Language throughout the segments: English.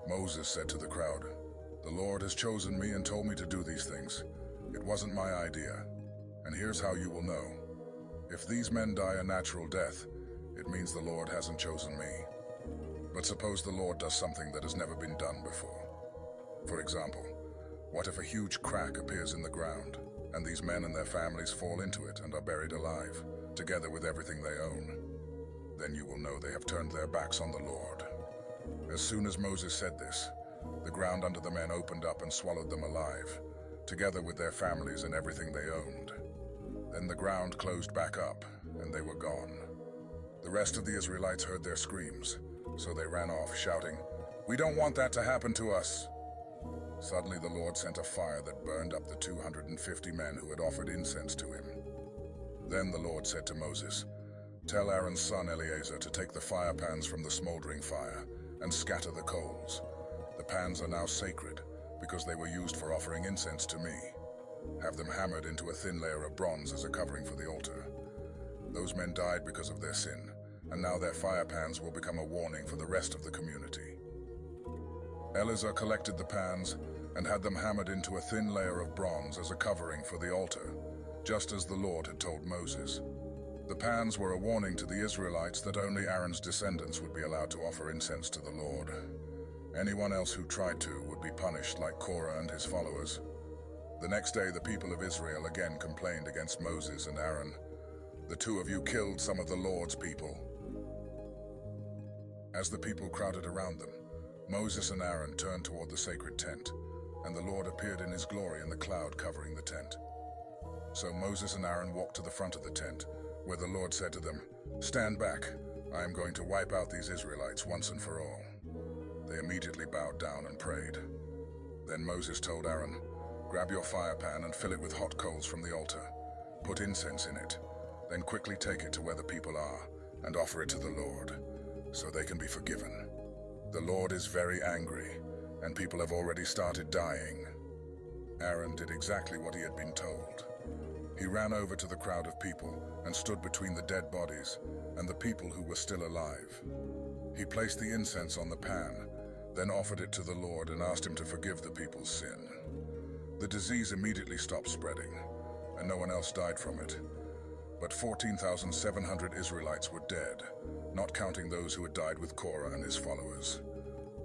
Moses said to the crowd, "The Lord has chosen me and told me to do these things. It wasn't my idea. And here's how you will know. If these men die a natural death, it means the Lord hasn't chosen me. But suppose the Lord does something that has never been done before. For example, what if a huge crack appears in the ground, and these men and their families fall into it and are buried alive, together with everything they own? Then you will know they have turned their backs on the Lord." As soon as Moses said this, the ground under the men opened up and swallowed them alive, together with their families and everything they owned. Then the ground closed back up, and they were gone. The rest of the Israelites heard their screams, so they ran off, shouting, "We don't want that to happen to us." Suddenly the Lord sent a fire that burned up the 250 men who had offered incense to him. Then the Lord said to Moses, "Tell Aaron's son Eleazar to take the fire pans from the smoldering fire and scatter the coals. The pans are now sacred because they were used for offering incense to me. Have them hammered into a thin layer of bronze as a covering for the altar. Those men died because of their sin, and now their fire pans will become a warning for the rest of the community." Eleazar collected the pans and had them hammered into a thin layer of bronze as a covering for the altar, just as the Lord had told Moses. The pans were a warning to the Israelites that only Aaron's descendants would be allowed to offer incense to the Lord. Anyone else who tried to would be punished like Korah and his followers. The next day the people of Israel again complained against Moses and Aaron. "The two of you killed some of the Lord's people." As the people crowded around them, Moses and Aaron turned toward the sacred tent, and the Lord appeared in his glory in the cloud covering the tent. So Moses and Aaron walked to the front of the tent, where the Lord said to them, "Stand back, I am going to wipe out these Israelites once and for all." They immediately bowed down and prayed. Then Moses told Aaron, "Grab your fire pan and fill it with hot coals from the altar. Put incense in it, then quickly take it to where the people are and offer it to the Lord, so they can be forgiven. The Lord is very angry, and people have already started dying." Aaron did exactly what he had been told. He ran over to the crowd of people and stood between the dead bodies and the people who were still alive. He placed the incense on the pan, then offered it to the Lord and asked him to forgive the people's sin. The disease immediately stopped spreading, and no one else died from it. But 14,700 Israelites were dead, not counting those who had died with Korah and his followers.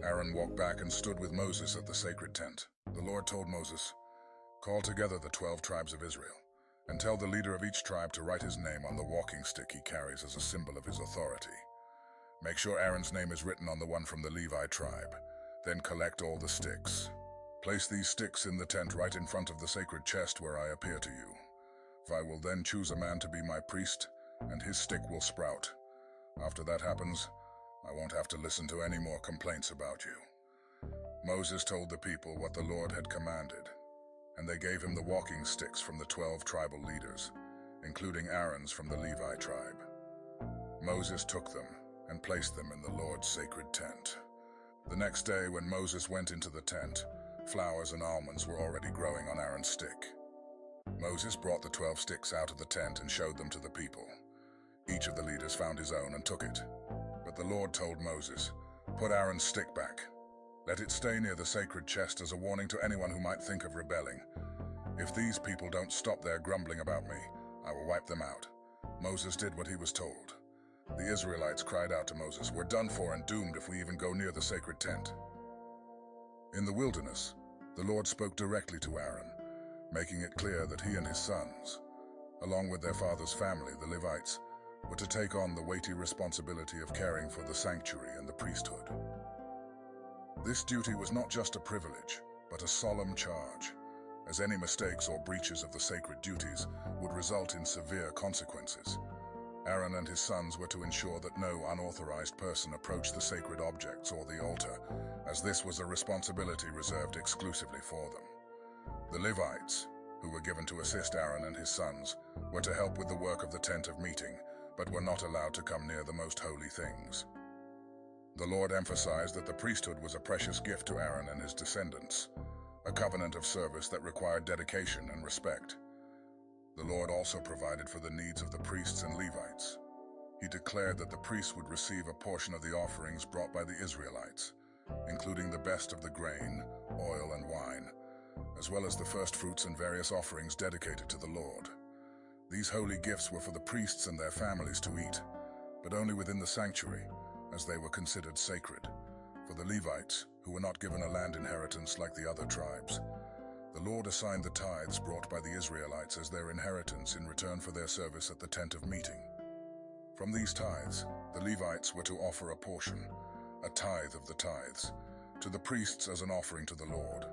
Aaron walked back and stood with Moses at the sacred tent. The Lord told Moses, "Call together the 12 tribes of Israel, and tell the leader of each tribe to write his name on the walking stick he carries as a symbol of his authority. Make sure Aaron's name is written on the one from the Levi tribe. Then collect all the sticks. Place these sticks in the tent right in front of the sacred chest where I appear to you. I will then choose a man to be my priest, and his stick will sprout. After that happens, I won't have to listen to any more complaints about you." Moses told the people what the Lord had commanded, and they gave him the walking sticks from the 12 tribal leaders, including Aaron's from the Levi tribe. Moses took them and placed them in the Lord's sacred tent. The next day, when Moses went into the tent, flowers and almonds were already growing on Aaron's stick. Moses brought the 12 sticks out of the tent and showed them to the people. Each of the leaders found his own and took it. But the Lord told Moses, "Put Aaron's stick back. Let it stay near the sacred chest as a warning to anyone who might think of rebelling. If these people don't stop their grumbling about me, I will wipe them out." Moses did what he was told. The Israelites cried out to Moses, "We're done for and doomed if we even go near the sacred tent." In the wilderness, the Lord spoke directly to Aaron, making it clear that he and his sons, along with their father's family, the Levites, were to take on the weighty responsibility of caring for the sanctuary and the priesthood. This duty was not just a privilege, but a solemn charge, as any mistakes or breaches of the sacred duties would result in severe consequences. Aaron and his sons were to ensure that no unauthorized person approached the sacred objects or the altar, as this was a responsibility reserved exclusively for them. The Levites, who were given to assist Aaron and his sons, were to help with the work of the tent of meeting, but were not allowed to come near the most holy things. The Lord emphasized that the priesthood was a precious gift to Aaron and his descendants, a covenant of service that required dedication and respect. The Lord also provided for the needs of the priests and Levites. He declared that the priests would receive a portion of the offerings brought by the Israelites, including the best of the grain, oil, and wine, as well as the first fruits and various offerings dedicated to the Lord. These holy gifts were for the priests and their families to eat, but only within the sanctuary, as they were considered sacred. For the Levites, who were not given a land inheritance like the other tribes, the Lord assigned the tithes brought by the Israelites as their inheritance in return for their service at the tent of meeting. From these tithes, the Levites were to offer a portion, a tithe of the tithes, to the priests as an offering to the Lord.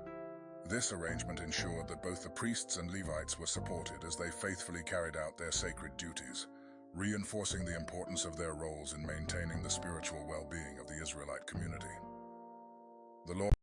This arrangement ensured that both the priests and Levites were supported as they faithfully carried out their sacred duties, reinforcing the importance of their roles in maintaining the spiritual well-being of the Israelite community. The Lord